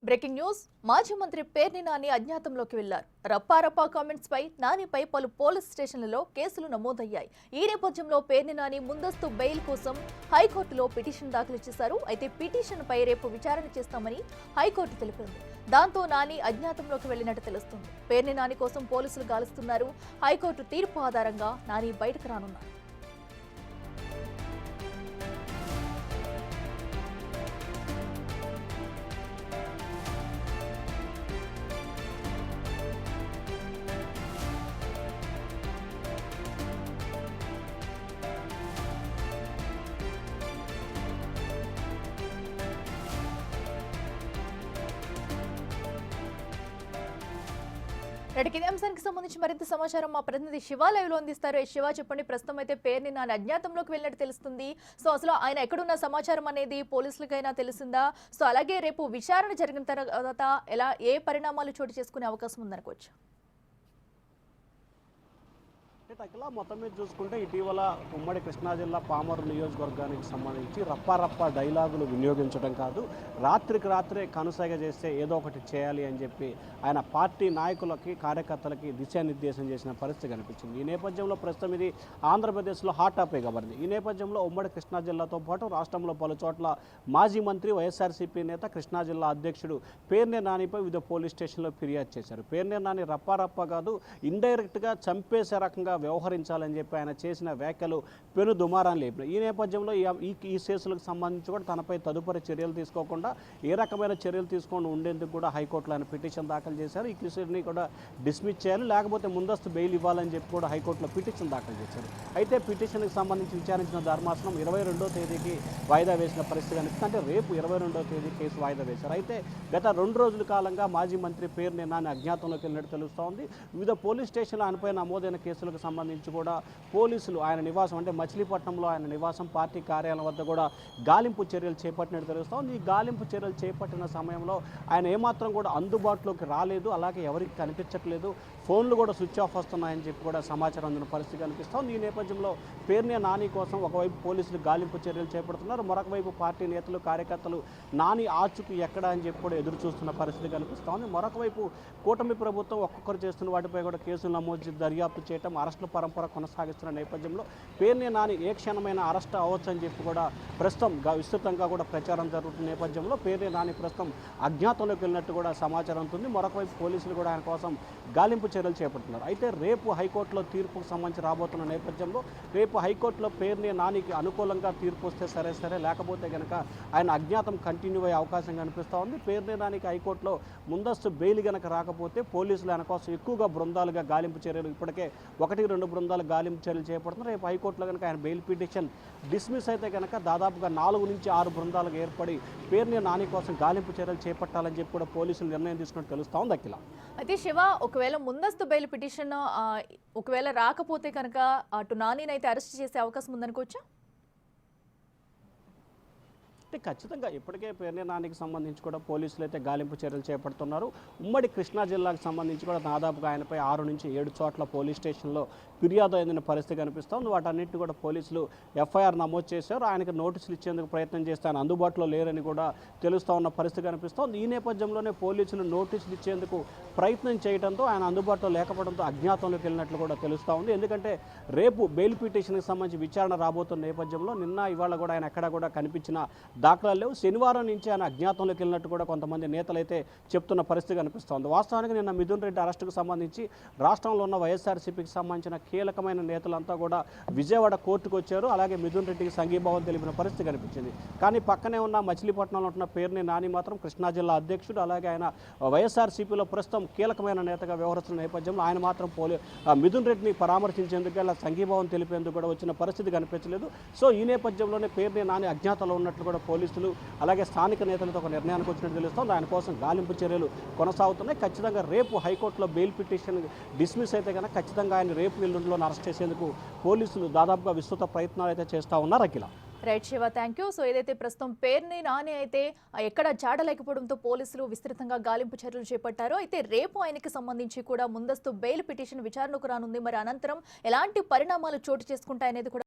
Breaking news మాజీ మంత్రి పేర్ని నాని అజ్ఞాతంలోకి వెళ్లారు. రప్పారప్పా కామెంట్స్ పై నానిపై పలు పోలీస్ స్టేషన్లలో కేసులు నమోదయ్యాయి. ఈ నేపథ్యంలో పేర్ని నాని ముందస్తు బెయిల్ కోసం హైకోర్టులో పిటిషన్ దాఖలు చేశారు. అయితే పిటిషన్ పై రేపు విచారణ చేస్తామని హైకోర్టు తెలిపింది. దాంతో నాని అజ్ఞాతంలోకి వెళ్లినట్టు తెలుస్తుంది. పేర్ని నాని కోసం పోలీసులు గాలిస్తున్నారు. హైకోర్టు తీర్పు ఆధారంగా నాని బయటకు రానున్నారు. ఇదే అంశానికి సంబంధించి మరింత సమాచారం మా ప్రతినిధి శివ లైవ్ లో అందిస్తారు. శివ, చెప్పండి. ప్రస్తుతం అయితే పేర్ని నాని అజ్ఞాతంలోకి వెళ్ళినట్టు తెలుస్తుంది. సో అసలు ఆయన ఎక్కడున్న సమాచారం అనేది పోలీసులకైనా తెలిసిందా? సో అలాగే రేపు విచారణ జరిగిన తర్వాత ఏ పరిణామాలు చోటు చేసుకునే అవకాశం ఉందనుకోవచ్చు? అఖిల, మొత్తం మీద చూసుకుంటే ఇటీవల ఉమ్మడి కృష్ణా జిల్లా పామరు నియోజకవర్గానికి సంబంధించి రప్పారప్ప డైలాగులు వినియోగించడం కాదు, రాత్రికి రాత్రే కనుసైగ చేస్తే ఏదో ఒకటి చేయాలి అని చెప్పి ఆయన పార్టీ నాయకులకి కార్యకర్తలకి దిశానిర్దేశం చేసిన పరిస్థితి కనిపించింది. ఈ నేపథ్యంలో ప్రస్తుతం ఇది ఆంధ్రప్రదేశ్లో హాట్ టాపిక్గా మారింది. ఈ నేపథ్యంలో ఉమ్మడి కృష్ణా జిల్లాతో పాటు రాష్ట్రంలో పలు చోట్ల మాజీ మంత్రి వైఎస్ఆర్సీపీ నేత కృష్ణా జిల్లా అధ్యక్షుడు పేర్ని నానిపై వివిధ పోలీస్ స్టేషన్లో ఫిర్యాదు చేశారు. పేర్ని నాని రప్పారప్ప కాదు, ఇండైరెక్ట్గా చంపేసే రకంగా వ్యవహరించాలని చెప్పి ఆయన చేసిన వ్యాఖ్యలు పెను దుమారాన్ని లేపినాయి. ఈ నేపథ్యంలో ఈ కేసులకు సంబంధించి కూడా తనపై తదుపరి చర్యలు తీసుకోకుండా ఏ రకమైన చర్యలు తీసుకొని ఉండేందుకు కూడా హైకోర్టులో ఆయన పిటిషన్ దాఖలు చేశారు. ఈ కేసుని కూడా డిస్మిస్ చేయాలి, లేకపోతే ముందస్తు బెయిల్ ఇవ్వాలని చెప్పి కూడా హైకోర్టులో పిటిషన్ దాఖలు చేశారు. అయితే పిటిషన్కి సంబంధించి విచారించిన ధర్మాసనం 22వ తేదీకి వాయిదా వేసిన పరిస్థితి కనిపిస్తుంది. అంటే రేపు 22వ తేదీ కేసు వాయిదా వేశారు. అయితే గత 2 రోజుల కాలంగా మాజీ మంత్రి పేర్ని నాని అజ్ఞాతంలోకి వెళ్ళినట్టు తెలుస్తోంది. వివిధ పోలీస్ స్టేషన్లు ఆయనపై నమోదైన కేసులకు సంబంధించి కూడా పోలీసులు ఆయన నివాసం అంటే మచిలీపట్నంలో ఆయన నివాసం పార్టీ కార్యాలయం వద్ద కూడా గాలింపు చర్యలు చేపట్టినట్టు తెలుస్తోంది. ఈ గాలింపు చర్యలు చేపట్టిన సమయంలో ఆయన ఏమాత్రం కూడా అందుబాటులోకి రాలేదు, అలాగే ఎవరికి కనిపించట్లేదు, ఫోన్లు కూడా స్విచ్ ఆఫ్ వస్తున్నాయని చెప్పి కూడా సమాచారం అందిన పరిస్థితి కనిపిస్తోంది. ఈ నేపథ్యంలో పేర్ని నాని కోసం ఒకవైపు పోలీసులు గాలింపు చర్యలు చేపడుతున్నారు, మరొక వైపు పార్టీ నేతలు కార్యకర్తలు నాని ఆచుకు ఎక్కడ అని చెప్పి కూడా ఎదురు చూస్తున్న పరిస్థితి కనిపిస్తోంది. మరొక వైపు కూటమి ప్రభుత్వం ఒక్కొక్కరు చేస్తున్న వాటిపై కూడా కేసులు నమోదు దర్యాప్తు చేయడం అరెస్టుల పరంపర కొనసాగిస్తున్న నేపథ్యంలో పేర్ని నాని ఏ క్షణమైన అరెస్ట్ అవ్వచ్చు అని చెప్పి కూడా ప్రస్తుతం విస్తృతంగా కూడా ప్రచారం జరుగుతున్న నేపథ్యంలో పేర్ని నాని ప్రస్తుతం అజ్ఞాతంలోకి వెళ్ళినట్టు కూడా సమాచారం ఉంటుంది. మరొక వైపు పోలీసులు కూడా ఆయన కోసం గాలింపు చర్యలు చేపడుతున్నారు. అయితే రేపు హైకోర్టులో తీర్పుకు సంబంధించి రాబోతున్న నేపథ్యంలో రేపు హైకోర్టులో పేర్ని నానికి అనుకూలంగా తీర్పు వస్తే సరే, లేకపోతే కనుక ఆయన అజ్ఞాతం కంటిన్యూ అయ్యే అవకాశం కనిపిస్తూ ఉంది. పేర్ని నానికి హైకోర్టులో ముందస్తు బెయిల్ కనుక రాకపోతే పోలీసులు ఆయన కోసం ఎక్కువగా బృందాలుగా గాలింపు చర్యలు ఇప్పటికే 1-2 బృందాలు గాలింపు చర్యలు చేపడుతున్నారు. రేపు హైకోర్టులో కనుక ఆయన బెయిల్ పిటిషన్ డిస్మిస్ అయితే కనుక దాదాపుగా 4-6 బృందాలుగా ఏర్పడి పేర్ని నాని కోసం గాలింపు చర్యలు చేపట్టాలని చెప్పి కూడా పోలీసులు నిర్ణయం తీసుకున్నట్టు తెలుస్తా ఉంది. అఖిల, అయితే శివ, ఒకవేళ ముందస్తు బెయిల్ పిటిషన్ ఒకవేళ రాకపోతే కనుక అటు నానిని అయితే అరెస్ట్ చేసే అవకాశం ఉందనుకోవచ్చా? అంటే ఖచ్చితంగా ఇప్పటికే పేర్ని నానికి సంబంధించి కూడా పోలీసులు అయితే గాలింపు చర్యలు చేపడుతున్నారు. ఉమ్మడి కృష్ణా జిల్లాకు సంబంధించి కూడా దాదాపుగా ఆయనపై 6-7 చోట్ల పోలీస్ స్టేషన్లో ఫిర్యాదు అయిన పరిస్థితి కనిపిస్తోంది. వాటన్నిటిని కూడా పోలీసులు ఎఫ్ఐఆర్ నమోదు చేశారు. ఆయనకు నోటీసులు ఇచ్చేందుకు ప్రయత్నం చేస్తే ఆయన అందుబాటులో లేరని కూడా తెలుస్తూ ఉన్న పరిస్థితి కనిపిస్తోంది. ఈ నేపథ్యంలోనే పోలీసులు నోటీసులు ఇచ్చేందుకు ప్రయత్నం చేయడంతో ఆయన అందుబాటులో లేకపోవడంతో అజ్ఞాతంలోకి వెళ్ళినట్లు కూడా తెలుస్తూ ఉంది. ఎందుకంటే రేపు బెయిల్ పిటిషన్కి సంబంధించి విచారణ రాబోతున్న నేపథ్యంలో ఇవాళ కూడా ఆయన ఎక్కడా కూడా కనిపించిన దాఖలాలు లేవు. శనివారం నుంచి ఆయన అజ్ఞాతంలోకి వెళ్ళినట్టు కూడా కొంతమంది నేతలైతే చెప్తున్న పరిస్థితి కనిపిస్తోంది. వాస్తవానికి నిన్న మిథున్ రెడ్డి అరెస్టుకు సంబంధించి రాష్ట్రంలో ఉన్న వైఎస్ఆర్సీపీకి సంబంధించిన కీలకమైన నేతలంతా కూడా విజయవాడ కోర్టుకు వచ్చారు. అలాగే మిథున్ రెడ్డికి సంఘీభావం తెలిపిన పరిస్థితి కనిపించింది. కానీ పక్కనే ఉన్న మచిలీపట్నంలో ఉంటున్న పేర్ని నాని మాత్రం కృష్ణా జిల్లా అధ్యక్షుడు, అలాగే ఆయన వైఎస్ఆర్సీపీలో ప్రస్తుతం కీలకమైన నేతగా వ్యవహరిస్తున్న నేపథ్యంలో ఆయన మాత్రం మిథున్ రెడ్డిని పరామర్శించేందుకు అలా సంఘీభావం తెలిపేందుకు కూడా వచ్చిన పరిస్థితి కనిపించలేదు. సో ఈ నేపథ్యంలోనే పేర్ని నాని అజ్ఞాతంలో ఉన్నట్లు కూడా పోలీసులు అలాగే స్థానిక నేతలతో ఒక నిర్ణయానికి వచ్చినట్టు తెలుస్తోంది. ఆయన కోసం గాలింపు చర్యలు కొనసాగుతున్నాయి. ఖచ్చితంగా రేపు హైకోర్టులో బెయిల్ పిటిషన్ డిస్మిస్ అయితే కనుక ఖచ్చితంగా ఆయన రేపు ఎల్లుండిలో అరెస్ట్ చేసేందుకు పోలీసులు దాదాపుగా విస్తృత ప్రయత్నాలు అయితే చేస్తూ ఉన్నారు. Akhila, right Shiva, thank you. So ఏదైతే ప్రస్తుతం పేర్ని నాని అయితే ఎక్కడ చాడలేకపోవడంతో పోలీసులు విస్తృతంగా గాలింపు చర్యలు చేపట్టారో, అయితే రేపు ఆయనకి సంబంధించి కూడా ముందస్తు బెయిల్ పిటిషన్ విచారణకు రానుంది. మరి అనంతరం ఎలాంటి పరిణామాలు చోటు చేసుకుంటాయనేది కూడా